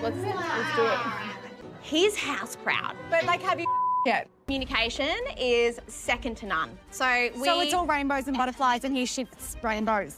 let's do it. He's house proud. But like, have you yet? Communication is second to none. So it's all rainbows and butterflies and he shifts rainbows.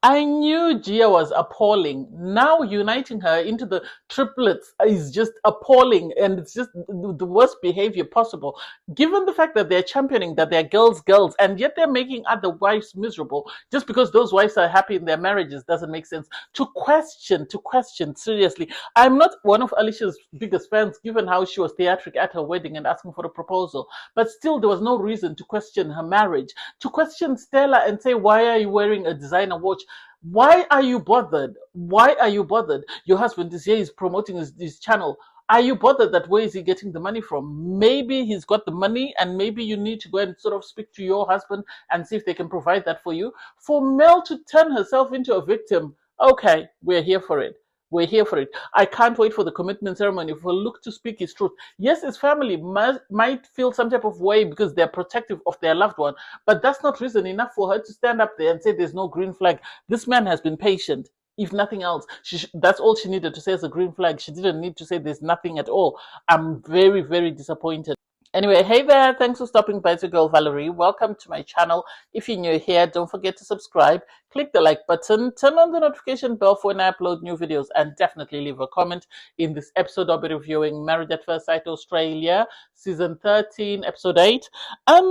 I knew Gia was appalling. Now uniting her into the triplets is just appalling, and it's just the worst behavior possible. Given the fact that they're championing that they're girls, and yet they're making other wives miserable just because those wives are happy in their marriages doesn't make sense. To question, seriously. I'm not one of Alicia's biggest fans, given how she was theatric at her wedding and asking for a proposal. But still, there was no reason to question her marriage. To question Stella and say, why are you wearing a designer watch? Why are you bothered? Why are you bothered? Your husband is here, he's promoting his channel. Are you bothered that where is he getting the money from? Maybe he's got the money and maybe you need to go and sort of speak to your husband and see if they can provide that for you. For Mel to turn herself into a victim, okay, we're here for it. We're here for it. I can't wait for the commitment ceremony for Luke to speak his truth. Yes, his family might feel some type of way because they're protective of their loved one, but that's not reason enough for her to stand up there and say there's no green flag. This man has been patient. If nothing else, that's all she needed to say as a green flag. She didn't need to say there's nothing at all. I'm very, very disappointed. Anyway, hey there, thanks for stopping by. It's your girl Valerie. Welcome to my channel. If you're new here, don't forget to subscribe, click the like button, turn on the notification bell for when I upload new videos, and definitely leave a comment. In this episode, I'll be reviewing Married at First Sight Australia, Season 13, Episode 8.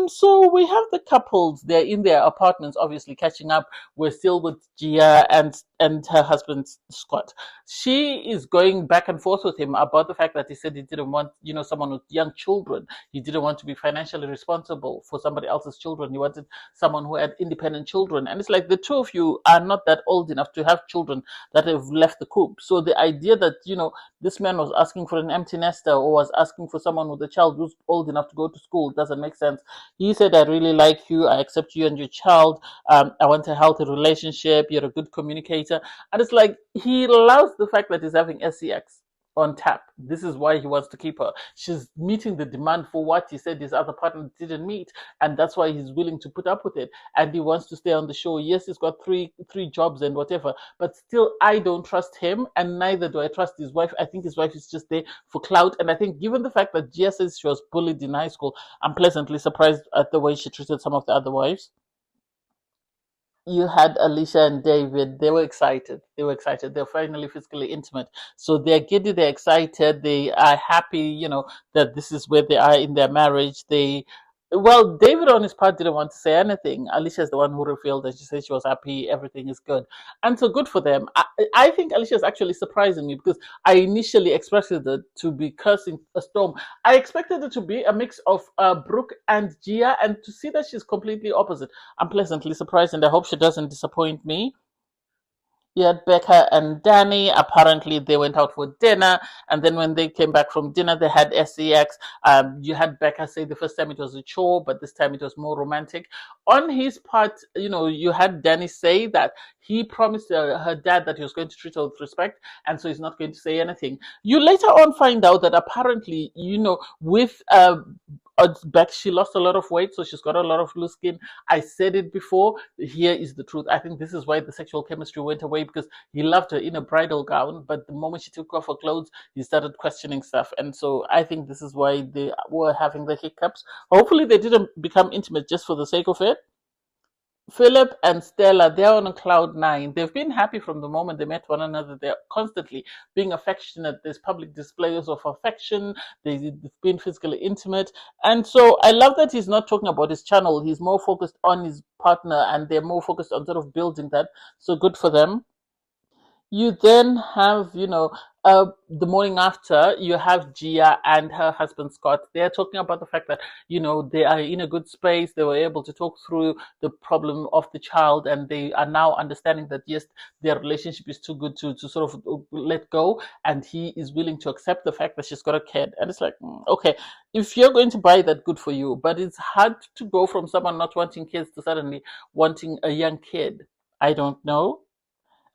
So we have the couples, they're in their apartments, obviously catching up. We're still with Gia and her husband, Scott. She is going back and forth with him about the fact that he said he didn't want, someone with young children. He didn't want to be financially responsible for somebody else's children. He wanted someone who had independent children. And it's like the two of you are not that old enough to have children that have left the coop. So the idea that, this man was asking for an empty nester or was asking for someone with a child who's old enough to go to school doesn't make sense. He said, I really like you. I accept you and your child. I want a healthy relationship. You're a good communicator. And it's like he allows the fact that he's having SCX on tap. This is why he wants to keep her. She's meeting the demand for what he said his other partner didn't meet, and that's why he's willing to put up with it. And he wants to stay on the show. Yes, he's got three jobs and whatever, but still, I don't trust him, and neither do I trust his wife. I think his wife is just there for clout, and I think given the fact that Gia says she was bullied in high school, I'm pleasantly surprised at the way she treated some of the other wives. You had Alicia and David. They were excited. They're finally physically intimate. So they're giddy, they're excited, they are happy, that this is where they are in their marriage. David on his part didn't want to say anything. Alicia is the one who revealed that she said she was happy, everything is good. And so good for them. I think Alicia is actually surprising me because I initially expected it to be cursing a storm. I expected it to be a mix of Brooke and Gia, and to see that she's completely opposite, I'm pleasantly surprised, and I hope she doesn't disappoint me. You had Becca and Danny. Apparently, they went out for dinner, and then when they came back from dinner, they had SEX. You had Becca say the first time it was a chore, but this time it was more romantic. On his part, you had Danny say that he promised her dad that he was going to treat her with respect, and so he's not going to say anything. You later on find out that apparently, with Beck, she lost a lot of weight, so she's got a lot of loose skin. I said it before. Here is the truth. I think this is why the sexual chemistry went away, because he loved her in a bridal gown, but the moment she took off her clothes, he started questioning stuff. And so I think this is why they were having the hiccups. Hopefully they didn't become intimate just for the sake of it. Filip and Stella, they're on a cloud nine. They've been happy from the moment they met one another. They're constantly being affectionate. There's public displays of affection. They've been physically intimate. And so I love that he's not talking about his channel. He's more focused on his partner, and they're more focused on sort of building that. So good for them. You then have, the morning after, you have Gia and her husband Scott. They're talking about the fact that, they are in a good space. They were able to talk through the problem of the child, and they are now understanding that, yes, their relationship is too good to sort of let go. And he is willing to accept the fact that she's got a kid. And it's like, okay, if you're going to buy that, good for you. But it's hard to go from someone not wanting kids to suddenly wanting a young kid. I don't know.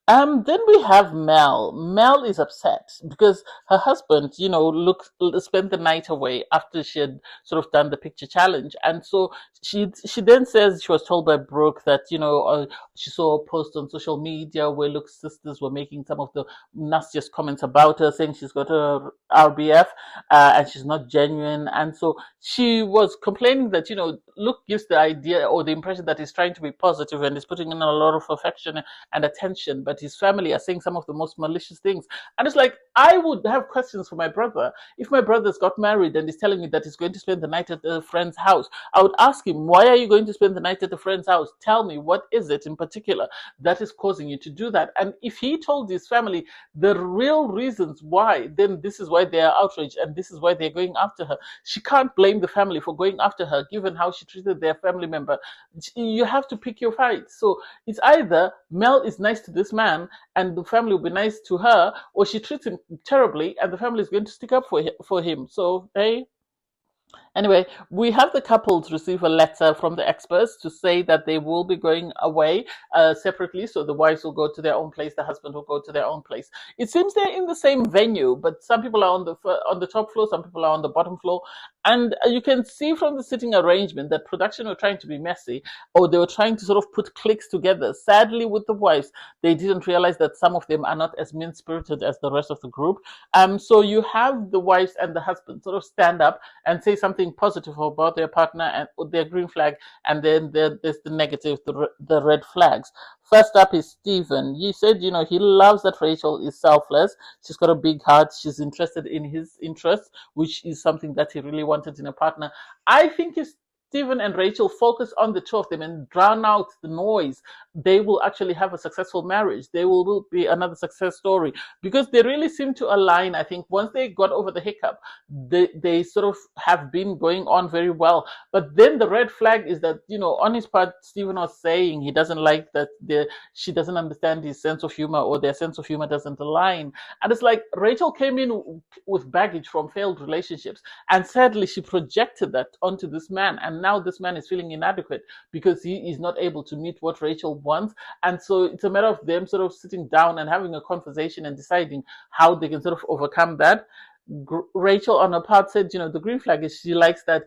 Then we have Mel. Mel is upset because her husband, spent the night away after she had sort of done the picture challenge, and so she then says she was told by Brooke that she saw a post on social media where Luke's sisters were making some of the nastiest comments about her, saying she's got a RBF and she's not genuine, and so she was complaining that Luke gives the idea or the impression that he's trying to be positive and is putting in a lot of affection and attention, but his family are saying some of the most malicious things. And it's like, I would have questions for my brother. If my brother's got married and is telling me that he's going to spend the night at a friend's house, I would ask him, why are you going to spend the night at a friend's house? Tell me, what is it in particular that is causing you to do that? And if he told his family the real reasons why, then this is why they are outraged and this is why they're going after her. She can't blame the family for going after her, given how she treated their family member. You have to pick your fight. So it's either Mel is nice to this man and the family will be nice to her, or she treats him terribly and the family is going to stick up for him. So, hey. Anyway, we have the couples receive a letter from the experts to say that they will be going away separately. So the wives will go to their own place, the husband will go to their own place. It seems they're in the same venue, but some people are on the top floor, some people are on the bottom floor. And you can see from the sitting arrangement that production were trying to be messy, or they were trying to sort of put cliques together. Sadly, with the wives, they didn't realize that some of them are not as mean-spirited as the rest of the group. So you have the wives and the husband sort of stand up and say something positive about their partner and their green flag, and then there's the negative, the red flags. First up is Stephen. He said, he loves that Rachel is selfless. She's got a big heart. She's interested in his interests, which is something that he really wanted in a partner. I think if Stephen and Rachel focus on the two of them and drown out the noise, they will actually have a successful marriage. They will be another success story because they really seem to align. I think once they got over the hiccup, they sort of have been going on very well. But then the red flag is that, on his part, Stephen was saying he doesn't like that she doesn't understand his sense of humor, or their sense of humor doesn't align. And it's like Rachel came in with baggage from failed relationships, and sadly she projected that onto this man, and now this man is feeling inadequate because he is not able to meet what Rachel wants. And so it's a matter of them sort of sitting down and having a conversation and deciding how they can sort of overcome that. Rachel on her part said, the green flag is she likes that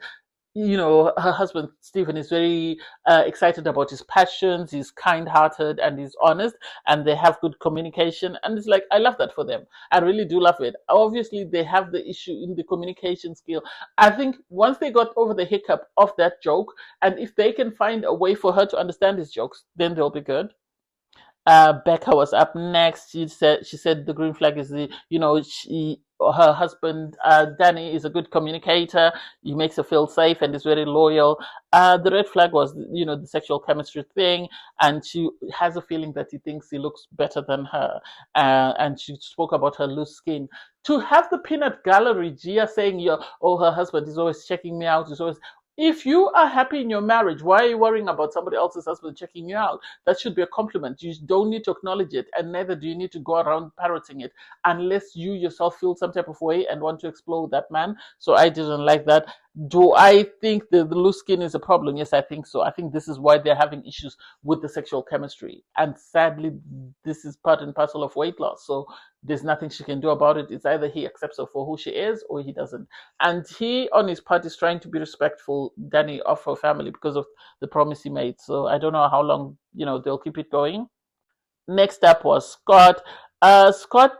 her husband Stephen is very excited about his passions, he's kind-hearted and he's honest, and they have good communication. And it's like, I love that for them. I really do love it. Obviously they have the issue in the communication skill. I think once they got over the hiccup of that joke, and if they can find a way for her to understand his jokes, then they'll be good. Becca was up next. She said the green flag is her husband Danny is a good communicator. He makes her feel safe and is very loyal. The red flag was the sexual chemistry thing, and she has a feeling that he thinks he looks better than her. And she spoke about her loose skin. To have the peanut gallery, Gia saying, her husband is always checking me out, is always. If you are happy in your marriage, why are you worrying about somebody else's husband checking you out? That should be a compliment. You don't need to acknowledge it, and neither do you need to go around parroting it unless you yourself feel some type of way and want to explode that man. So I didn't like that. Do I think the loose skin is a problem? Yes, I think so. I think this is why they're having issues with the sexual chemistry. And sadly, this is part and parcel of weight loss. So there's nothing she can do about it. It's either he accepts her for who she is or he doesn't. And he, on his part, is trying to be respectful, Danny, of her family because of the promise he made. So I don't know how long, they'll keep it going. Next up was Scott. Scott,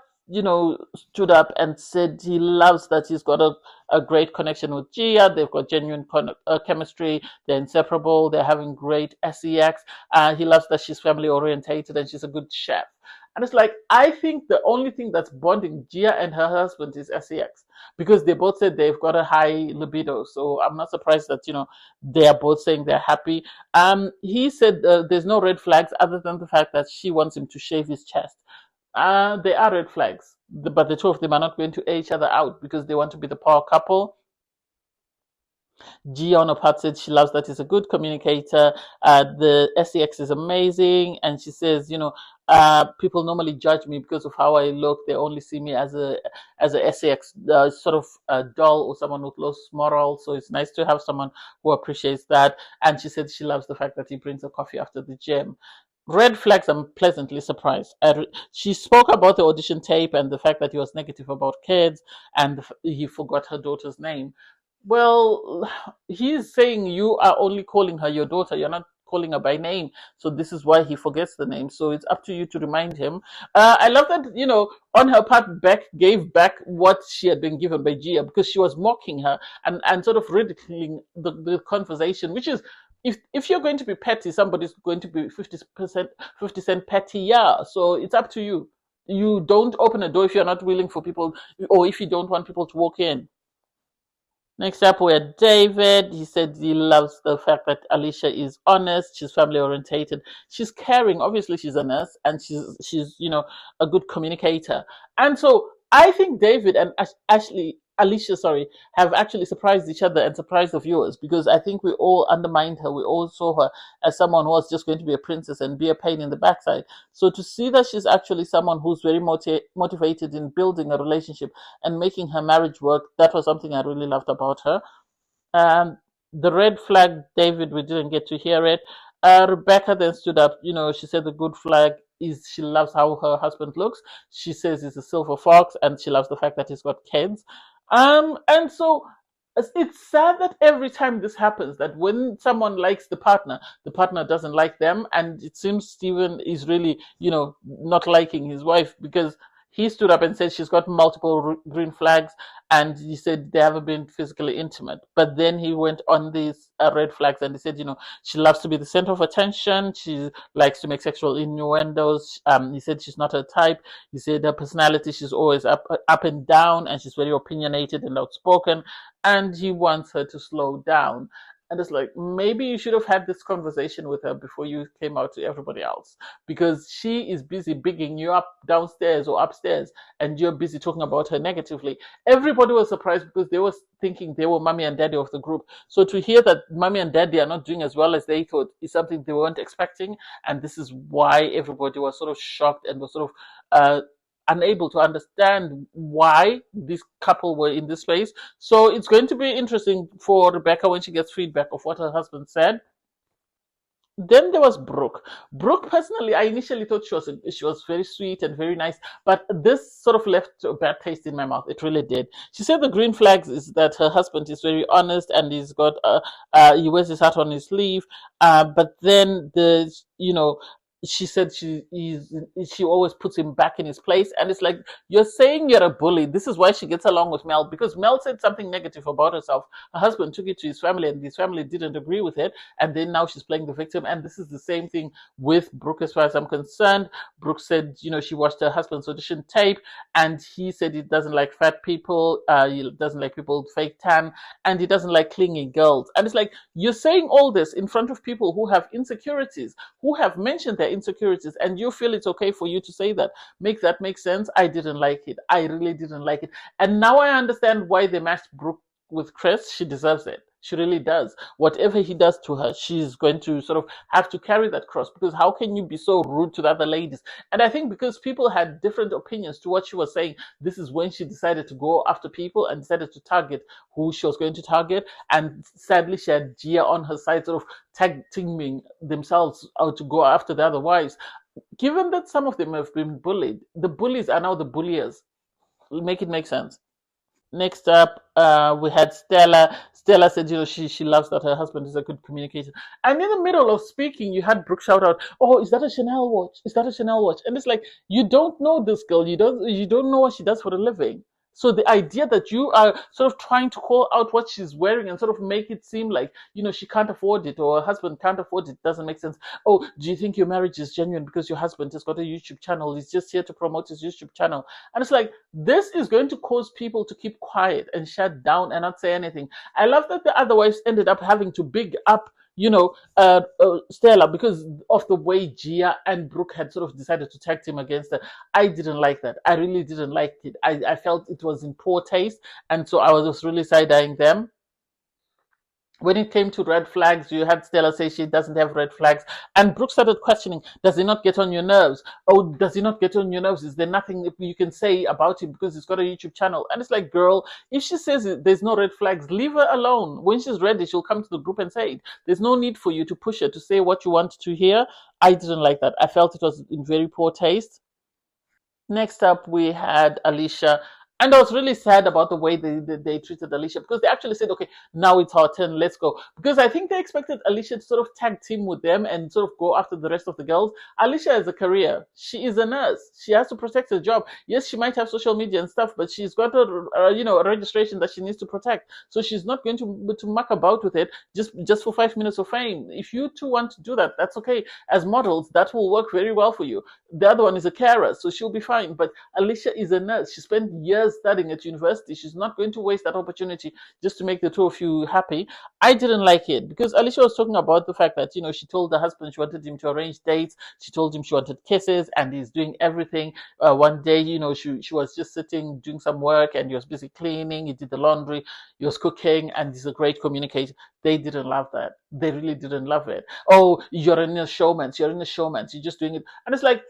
stood up and said he loves that he's got a great connection with Gia. They've got genuine chemistry. They're inseparable. They're having great sex. He loves that she's family orientated and she's a good chef. And it's like, I think the only thing that's bonding Gia and her husband is sex, because they both said they've got a high libido. So I'm not surprised that, they are both saying they're happy. He said there's no red flags other than the fact that she wants him to shave his chest. They are red flags, but the two of them are not going to air each other out because they want to be the power couple. Gia on her part said she loves that he's a good communicator. The sex is amazing, and she says, people normally judge me because of how I look. They only see me as a sex sort of dull or someone with low morals. So it's nice to have someone who appreciates that. And she said she loves the fact that he brings her coffee after the gym. Red flags, I'm pleasantly surprised. She spoke about the audition tape and the fact that he was negative about kids and he forgot her daughter's name. Well, he's saying you are only calling her your daughter. You're not calling her by name. So this is why he forgets the name. So it's up to you to remind him. I love that, on her part, Beck gave back what she had been given by Gia because she was mocking her and sort of ridiculing the conversation, which is if you're going to be petty, somebody's going to be 50 cent petty. Yeah. So it's up to you. You don't open a door if you're not willing for people, or if you don't want people to walk in. Next up, we had David. He said he loves the fact that Alicia is honest, she's family orientated, she's caring. Obviously, she's a nurse, and she's a good communicator. And so I think David and Alicia, have actually surprised each other and surprised the viewers because I think we all undermined her. We all saw her as someone who was just going to be a princess and be a pain in the backside. So to see that she's actually someone who's very motivated in building a relationship and making her marriage work, that was something I really loved about her. Um, the red flag, David, we didn't get to hear it. Rebecca then stood up. She said the good flag is she loves how her husband looks. She says he's a silver fox, and she loves the fact that he's got kids. And so it's sad that every time this happens, that when someone likes the partner doesn't like them, and it seems Stephen is really, not liking his wife because he stood up and said she's got multiple green flags, and he said they haven't been physically intimate. But then he went on these red flags, and he said, she loves to be the center of attention. She likes to make sexual innuendos. He said she's not her type. He said her personality, she's always up and down, and she's very opinionated and outspoken. And he wants her to slow down. And it's like, maybe you should have had this conversation with her before you came out to everybody else. Because she is busy bigging you up downstairs or upstairs, and you're busy talking about her negatively. Everybody was surprised because they were thinking they were mommy and daddy of the group. So to hear that mommy and daddy are not doing as well as they thought is something they weren't expecting. And this is why everybody was sort of shocked and was sort of unable to understand why this couple were in this space. So it's going to be interesting for Rebecca when she gets feedback of what her husband said. Then there was Brooke. Brooke, personally, I initially thought she was very sweet and very nice, but this sort of left a bad taste in my mouth. It really did. She said the green flags is that her husband is very honest and he wears his heart on his sleeve. But then she said she always puts him back in his place, and it's like, you're saying you're a bully. This is why she gets along with Mel, because Mel said something negative about herself. Her husband took it to his family, and his family didn't agree with it, and then now she's playing the victim. And this is the same thing with Brooke, as far as I'm concerned. Brooke said she watched her husband's audition tape, and he said he doesn't like fat people, he doesn't like people with fake tan, and he doesn't like clingy girls. And it's like, you're saying all this in front of people who have insecurities, who have mentioned their insecurities, and you feel it's okay for you to say that. Make that make sense? I didn't like it. I really didn't like it. And now I understand why they matched Brooke with Chris. She deserves it. She really does. Whatever he does to her, she's going to sort of have to carry that cross, because how can you be so rude to the other ladies? And I think because people had different opinions to what she was saying, this is when she decided to go after people and decided to target who she was going to target. And sadly, she had Gia on her side, sort of tag teaming themselves out to go after the other wives. Given that some of them have been bullied, the bullies are now the bulliers. Make it make sense. Next up, we had Stella. Stella said, she loves that her husband is a good communicator. And in the middle of speaking, you had Brooke shout out, "Oh, is that a Chanel watch? Is that a Chanel watch?" And it's like, you don't know this girl. You don't know what she does for a living. So the idea that you are sort of trying to call out what she's wearing and sort of make it seem like, she can't afford it or her husband can't afford it doesn't make sense. Oh, do you think your marriage is genuine because your husband has got a YouTube channel? He's just here to promote his YouTube channel. And it's like, this is going to cause people to keep quiet and shut down and not say anything. I love that the other wives ended up having to big up Stella, because of the way Gia and Brooke had sort of decided to tag team against her. I didn't like that. I really didn't like it. I felt it was in poor taste, and so I was just really side-eyeing them. When it came to red flags, you had Stella say she doesn't have red flags. And Brooke started questioning, does he not get on your nerves? Oh, does he not get on your nerves? Is there nothing you can say about him because he's got a YouTube channel? And it's like, girl, if she says there's no red flags, leave her alone. When she's ready, she'll come to the group and say it. There's no need for you to push her to say what you want to hear. I didn't like that. I felt it was in very poor taste. Next up, we had Alicia. And I was really sad about the way they treated Alicia, because they actually said, okay, now it's our turn, let's go. Because I think they expected Alicia to sort of tag team with them and sort of go after the rest of the girls. Alicia has a career. She is a nurse. She has to protect her job. Yes, she might have social media and stuff, but she's got a registration that she needs to protect. So she's not going to muck about with it just for 5 minutes of fame. If you two want to do that, that's okay. As models, that will work very well for you. The other one is a carer, so she'll be fine. But Alicia is a nurse. She spent years studying at university. She's not going to waste that opportunity just to make the two of you happy. I didn't like it because Alicia was talking about the fact that, she told the husband she wanted him to arrange dates. She told him she wanted kisses, and he's doing everything. One day, she was just sitting doing some work, and he was busy cleaning. He did the laundry. He was cooking, and he's a great communicator. They didn't love that. They really didn't love it. Oh, you're in a showmance. You're in a showmance. You're just doing it. And it's like,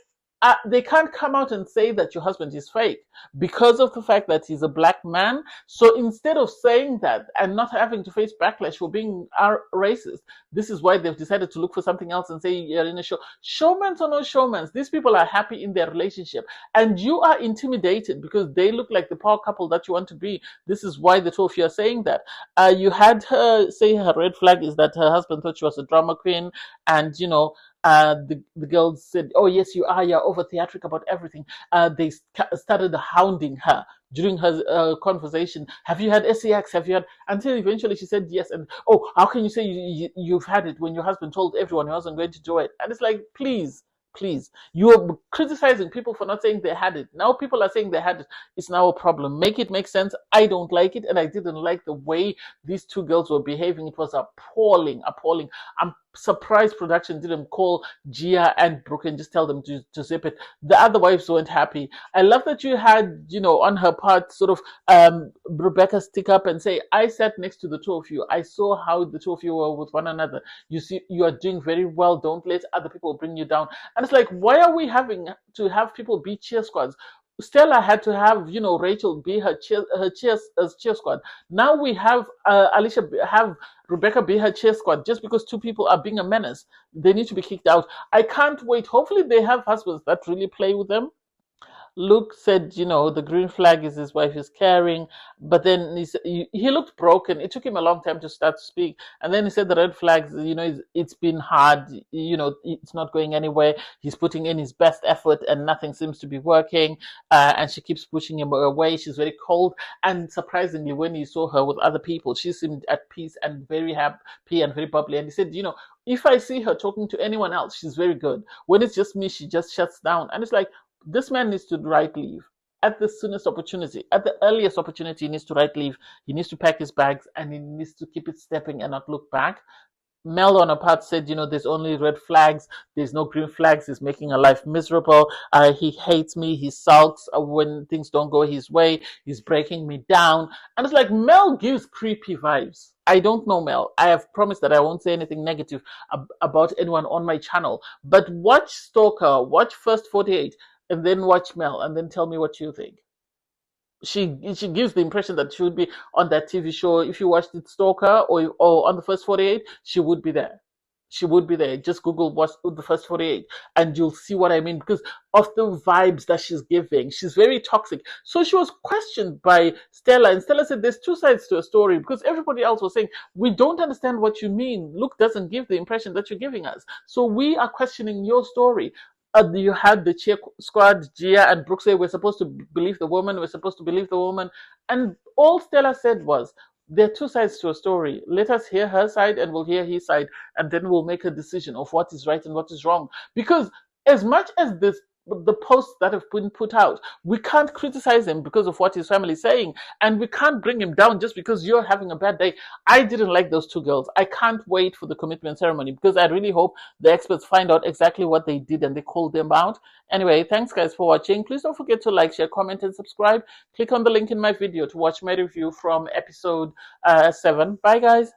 they can't come out and say that your husband is fake because of the fact that he's a black man. So instead of saying that and not having to face backlash for being racist, this is why they've decided to look for something else and say you're in a show. Showmance or no showmance, these people are happy in their relationship, and you are intimidated because they look like the power couple that you want to be. This is why the two of you are saying that. You had her say her red flag is that her husband thought she was a drama queen, and the girls said, oh yes, you are, you're over theatric about everything. They started hounding her during her conversation. Have you had sex? Have you had, until eventually she said yes. And oh, how can you say you've had it when your husband told everyone he wasn't going to do it? And it's like, please, you're criticizing people for not saying they had it. Now people are saying they had it. It's now a problem. Make it make sense. I don't like it, and I didn't like the way these two girls were behaving. It was appalling. I'm surprised production didn't call Gia and Brooke and just tell them to zip it. The other wives weren't happy. I love that you had, on her part, sort of Rebecca stick up and say, I sat next to the two of you. I saw how the two of you were with one another. You see, you are doing very well. Don't let other people bring you down. And it's like, why are we having to have people be cheer squads? Stella had to have, Rachel be her cheer squad. Now we have Alicia have Rebecca be her cheer squad just because two people are being a menace. They need to be kicked out. I can't wait. Hopefully they have husbands that really play with them. Luke said, the green flag is his wife is caring, but then he looked broken. It took him a long time to start to speak. And then he said the red flags, it's been hard, it's not going anywhere. He's putting in his best effort and nothing seems to be working. And she keeps pushing him away. She's very cold. And surprisingly, when he saw her with other people, she seemed at peace and very happy and very bubbly. And he said, if I see her talking to anyone else, she's very good. When it's just me, she just shuts down. And it's like, this man needs to write leave at the soonest opportunity, at the earliest opportunity. He needs to write leave. He needs to pack his bags, and he needs to keep it stepping and not look back. Mel on her part said, there's only red flags. There's no green flags. He's making her life miserable. He hates me. He sulks when things don't go his way. He's breaking me down. And it's like, Mel gives creepy vibes. I don't know Mel. I have promised that I won't say anything negative about anyone on my channel. But watch Stalker, watch First 48, and then watch Mel, and then tell me what you think. She gives the impression that she would be on that TV show. If you watched it, Stalker, or on the First 48, she would be there. She would be there. Just Google what's the First 48 and you'll see what I mean, because of the vibes that she's giving. She's very toxic. So she was questioned by Stella, and Stella said there's two sides to a story, because everybody else was saying, we don't understand what you mean. Luke doesn't give the impression that you're giving us. So we are questioning your story. You had the cheer squad, Gia and Brooke say, we're supposed to believe the woman, and all Stella said was, there are two sides to a story. Let us hear her side and we'll hear his side, and then we'll make a decision of what is right and what is wrong. Because as much as the posts that have been put out, we can't criticize him because of what his family is saying, and we can't bring him down just because you're having a bad day. I didn't like those two girls. I can't wait for the commitment ceremony, because I really hope the experts find out exactly what they did and they call them out. Anyway, thanks guys for watching. Please don't forget to like, share, comment, and subscribe. Click on the link in my video to watch my review from episode 7. Bye guys.